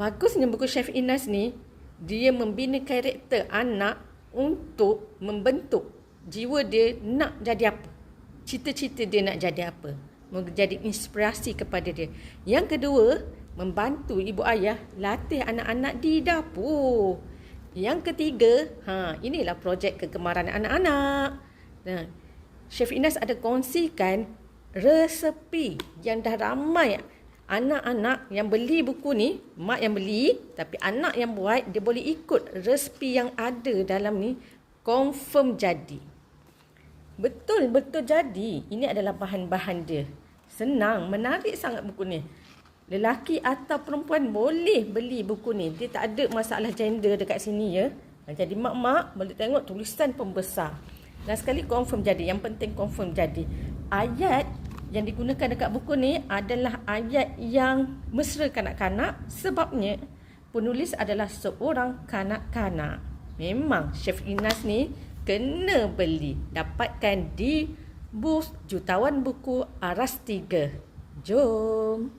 Bagusnya buku Chef Inas ni, dia membina karakter anak untuk membentuk jiwa dia nak jadi apa. Cita-cita dia nak jadi apa. Menjadi inspirasi kepada dia. Yang kedua, membantu ibu ayah latih anak-anak di dapur. Yang ketiga, inilah projek kegemaran anak-anak. Nah, Chef Inas ada kongsikan resepi yang dah ramai anak-anak yang beli buku ni, mak yang beli, tapi anak yang buat, dia boleh ikut resepi yang ada dalam ni, confirm jadi. Betul-betul jadi. Ini adalah bahan-bahan dia. Senang, menarik sangat buku ni. Lelaki atau perempuan boleh beli buku ni. Dia tak ada masalah gender dekat sini ya. Jadi mak-mak boleh tengok tulisan pembesar. Dan sekali confirm jadi. Yang penting confirm jadi. Ayat yang digunakan dekat buku ni adalah ayat yang mesra kanak-kanak. Sebabnya penulis adalah seorang kanak-kanak. Memang Chef Inas ni kena beli. Dapatkan di booth Jutawan Buku Aras 3. Jom!